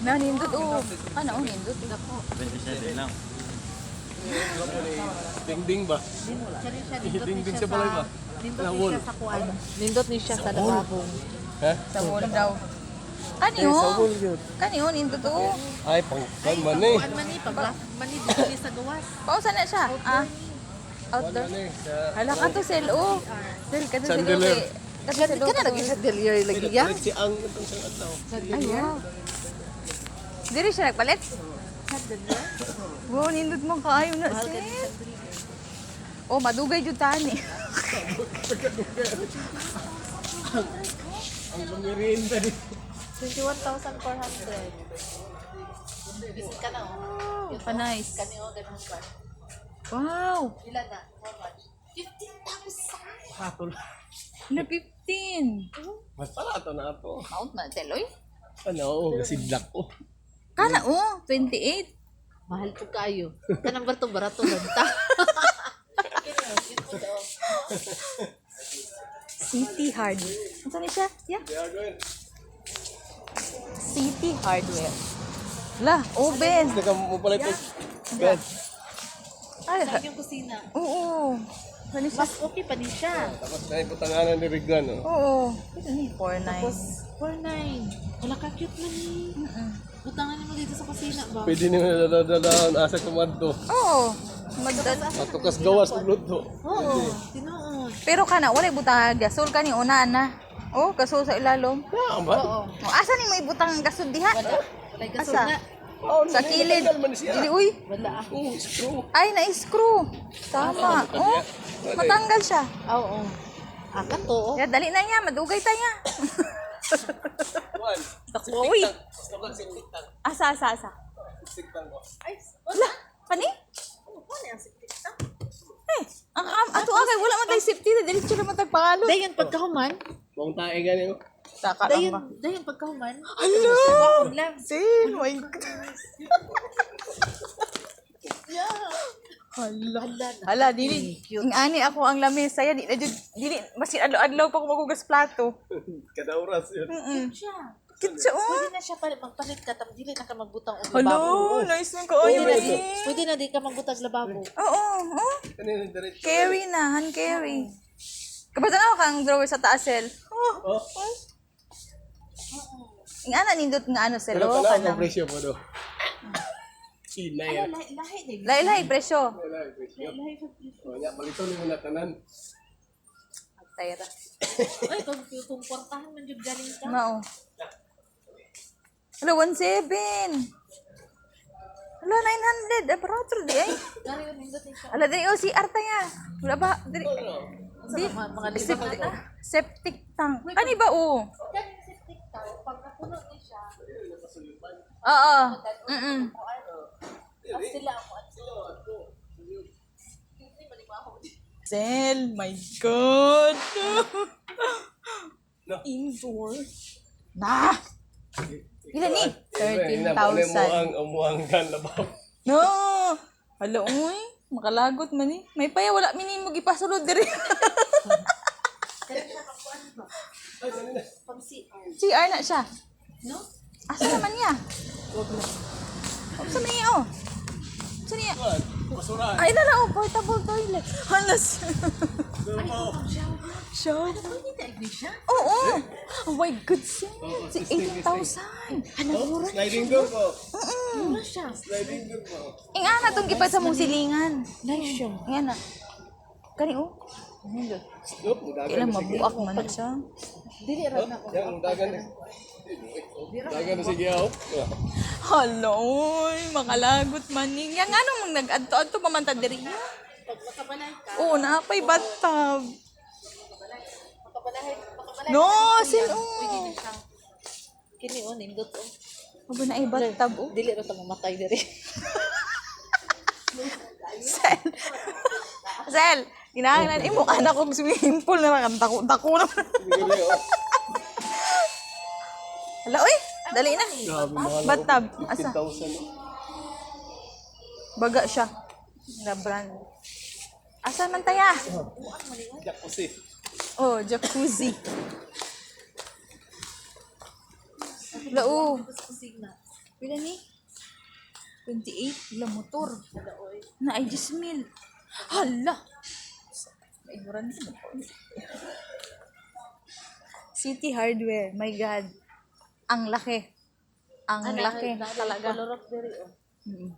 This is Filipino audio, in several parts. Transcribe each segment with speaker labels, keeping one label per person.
Speaker 1: May nindot oh. Ano oh nindot?
Speaker 2: 27 lang.
Speaker 3: Dingding ba? Dingding sa balay ba?
Speaker 4: Nindot ni siya sa kuan. Nindot ni siya sa lababong.
Speaker 3: Ha?
Speaker 1: Sa wall daw. Kani
Speaker 3: Sa
Speaker 1: oh.
Speaker 3: wall yun.
Speaker 1: Kani oh nindot oh.
Speaker 3: Ay, pang man eh.
Speaker 4: Kuan man ni pag mani dito ni sa gawas.
Speaker 1: Pausa na siya. Ah. Outdoor.
Speaker 3: Ano eh, sa...
Speaker 1: Hala ka to sel oh. Sel ka to sel
Speaker 3: Chandelier.
Speaker 1: okay. Kasi sel
Speaker 4: Kana lagi sa delivery lagi ya.
Speaker 3: Si ang itong sa ataw.
Speaker 1: Ay wow. Diri siya nagpalit? Wow, nindot mo kaayo na sel. Oh, madugay jud tani.
Speaker 3: Ang lumirinda din.
Speaker 4: 21,400. Visit ka na oh.
Speaker 1: Oh, nice.
Speaker 4: Kani oh ganun ba?
Speaker 1: Wow.
Speaker 4: Ilan na? How much? 15,000.
Speaker 3: Hatol.
Speaker 1: Na 15.
Speaker 3: Mas pala ito na ito.
Speaker 1: Mount man teloy.
Speaker 3: Ano, nasidlak ko.
Speaker 1: Kana oh, 28.
Speaker 4: Mahal po kayo. Kanang barato banta.
Speaker 1: City Hardware. Ano ni siya? Yeah. City Hardware. La, oven.
Speaker 3: Teka mo pala ito. Bed.
Speaker 1: Ay,
Speaker 4: Sa yung kusina.
Speaker 1: oo. Ano siya?
Speaker 4: Mas okay pa din siya.
Speaker 3: Tapos na yung putanganan ni Regan. Oh.
Speaker 1: Oo. Ito ni 49.
Speaker 4: Tapos 4,900. Wala ka cute man ni. Butangan mo dito sa kusina ba?
Speaker 3: Pwede nyo nadadadaan asa kumadto.
Speaker 1: Oo. Magdal.
Speaker 3: Matukas gawas ng luto.
Speaker 4: Oo. Tinuod.
Speaker 1: Pero kana wala ibutang gasol kani una na. Oh, gasol sa ilalom.
Speaker 3: Ah, ba?
Speaker 4: Oo.
Speaker 1: Oh, asa ni may ibutang gasol diha?
Speaker 4: Wala gasol
Speaker 1: Asa?
Speaker 4: na.
Speaker 3: Oh,
Speaker 1: Sa kilid. Dili uy.
Speaker 4: Wala.
Speaker 3: Oh, screw.
Speaker 1: Ay, na-screw. Tama. Oh, matanggal siya.
Speaker 4: Oo. Akat to oh.
Speaker 1: Ya, dali na niya. Madugay tayo.
Speaker 3: One.
Speaker 1: Takbo, uy.
Speaker 3: Basta lang sintiktang.
Speaker 1: Asa.
Speaker 3: Sintiktang ko.
Speaker 4: Ay,
Speaker 1: Wala. Pani?
Speaker 4: ano yung siktik ta?
Speaker 1: Eh, ang ato agay. Wala man tayo safety. Diretso naman tayo pangalo.
Speaker 4: Dayon pagkahuman.
Speaker 3: Buong tae gani mo.
Speaker 1: Saka lang ba?
Speaker 4: Dayon pagkahuman.
Speaker 1: Hello!
Speaker 4: Baon lang.
Speaker 1: Sin, my God. Hala. Hala, dili. Ang ani ako ang lamis. Saya, di na dyan. Dili, masin adlaw-adlaw pa ko magugas plato.
Speaker 3: Kada oras yun.
Speaker 4: Siya.
Speaker 1: Kitsa, oh.
Speaker 4: Pwede na siya magpalit ka. Dili na ka magbutang og
Speaker 1: Hello,
Speaker 4: lababo.
Speaker 1: nice mo ko. Oy, dali.
Speaker 4: Pwede na di ka magbutang lababo.
Speaker 1: Oo, oo.
Speaker 3: Kanina diretso.
Speaker 1: Carry na, hand carry. Kapag ako kang drawer sa taasel.
Speaker 3: Oh.
Speaker 1: Ang ana nindot nga ano sel.
Speaker 3: Pero
Speaker 1: Oh,
Speaker 3: pala
Speaker 1: kanang.
Speaker 3: ang presyo mo do. Sina yan.
Speaker 4: Lahi din.
Speaker 1: Lailay, presyo.
Speaker 3: Wala ang presyo. Wala, malito ni mo na tanan.
Speaker 1: Tayra.
Speaker 4: Ay, kung portahan man yung galing ka.
Speaker 1: Mao. Hala, 1.7. Hala, 900. Aparato di ay.
Speaker 4: Dari yun, hindi siya.
Speaker 1: Hala, dili o CR taya. Wala ba? Dili. Di.
Speaker 4: Mga
Speaker 1: Septic, septic tank. Kani ba o?
Speaker 4: Kaya si TikTok, pag napuno niya siya,
Speaker 1: Oo.
Speaker 4: sila ako.
Speaker 1: Sel, my God.
Speaker 3: No.
Speaker 1: Indoor. Na. Ilan ni?
Speaker 3: Mo
Speaker 1: 13,000.
Speaker 3: ang umuanggan labaw.
Speaker 1: No. Hala, uy. Makalagot man eh. May paya, wala minimo gipasulod diri.
Speaker 4: Pag CR.
Speaker 1: CR na siya.
Speaker 4: No?
Speaker 1: Asa naman niya? Asa niya oh? Asa niya?
Speaker 3: Basura.
Speaker 1: Ay, na oh, portable toilet. Halas. Shower.
Speaker 4: Pwede na iglesia?
Speaker 1: Oo. Oh my God, sis. Si 18,000. Hanapura.
Speaker 3: Sliding door po.
Speaker 4: Mura siya.
Speaker 3: Sliding door po.
Speaker 1: Inga na itong gipat sa mong silingan.
Speaker 4: Nice siya.
Speaker 1: Inga na. Kani oh. Ano
Speaker 3: Nope, mudagan
Speaker 1: Kailan
Speaker 3: na sige.
Speaker 1: mabuak man na siya.
Speaker 4: Dili ram na ko.
Speaker 3: Yan, mudagan na. Mudagan na sige ako.
Speaker 1: Hala, uy. Makalagot man ni. Yang ano mong nag-adto-adto pamantad diri.
Speaker 4: Pag makabalay ka,
Speaker 1: Oo, napay bathtub.
Speaker 4: makabalay.
Speaker 1: No, sin
Speaker 4: Pwede
Speaker 1: oh.
Speaker 4: na siya. Kini o, nindot o.
Speaker 1: Aba na ay bathtub oh.
Speaker 4: Dili ram ta mamatay diri.
Speaker 1: Sel. Sel, kinahanglan imo anak kong swimming pool na nakandako-dako naman. Hala, uy. Dali na. Bathtub. Asa?
Speaker 3: 15,000.
Speaker 1: Baga siya. Na brand. Asa man taya?
Speaker 3: Jacuzzi.
Speaker 1: Oh, jacuzzi. Lao.
Speaker 4: Kusina.
Speaker 1: Pila ni? 28 la motor. Na ay 10,000. Hala. May buran sa motor. City Hardware. My God. Ang laki. Ang laki talaga.
Speaker 4: Color of the rio.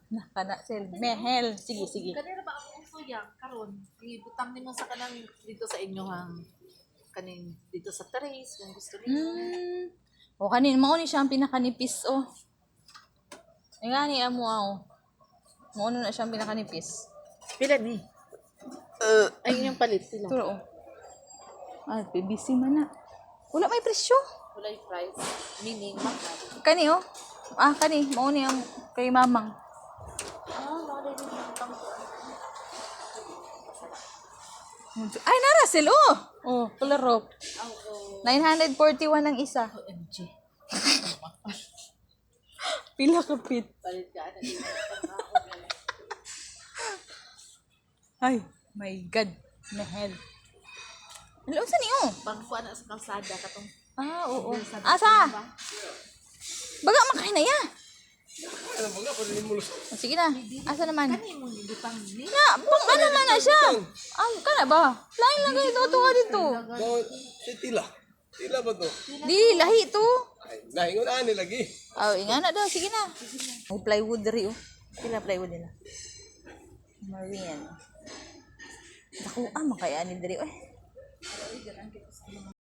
Speaker 1: Nakana sel. Mehel. Sige, sige.
Speaker 4: Kanina ba ang uso yan? Karon. Ibutang nimo sa kanang dito sa inyo hang kanin dito sa terrace kung gusto niyo.
Speaker 1: O kanin mao ni siya ang pinakanipis oh. Nga ni amo aw. Mao na siya ang pinakanipis.
Speaker 4: Pila ni? Ay yung palit sila.
Speaker 1: Turo oh. Ah, PBC man na. Wala may presyo.
Speaker 4: Wala yung price. Meaning, mahal.
Speaker 1: Kani oh. Ah, kani mao ni ang kay mamang.
Speaker 4: Wala din yung
Speaker 1: Ay, nara sel oh. Oh, color rope.
Speaker 4: oh.
Speaker 1: 941 ang isa.
Speaker 4: OMG.
Speaker 1: Pila kapit.
Speaker 4: Palit ka na dito.
Speaker 1: Ay, my God. Mahal. Hello, saan niyo?
Speaker 4: Pangkuha na sa kalsada katong
Speaker 1: Ah, oo. Asa? Baga makain na ya.
Speaker 3: Ano ba nga, pwede mo lusot.
Speaker 1: Oh, sige na. Asa naman?
Speaker 4: kani mo hindi pang ni.
Speaker 1: Na, pang ano na siya? Ang kana ba? Lain lang kayo to ka dito.
Speaker 3: No, si Tila. Tila ba to?
Speaker 1: Di, lahi to.
Speaker 3: Ay, nahingon ani lagi.
Speaker 1: Oh, inga na daw. Sige na. May plywood rin oh. Pila plywood nila. Marine. Naku, makaya ni diri.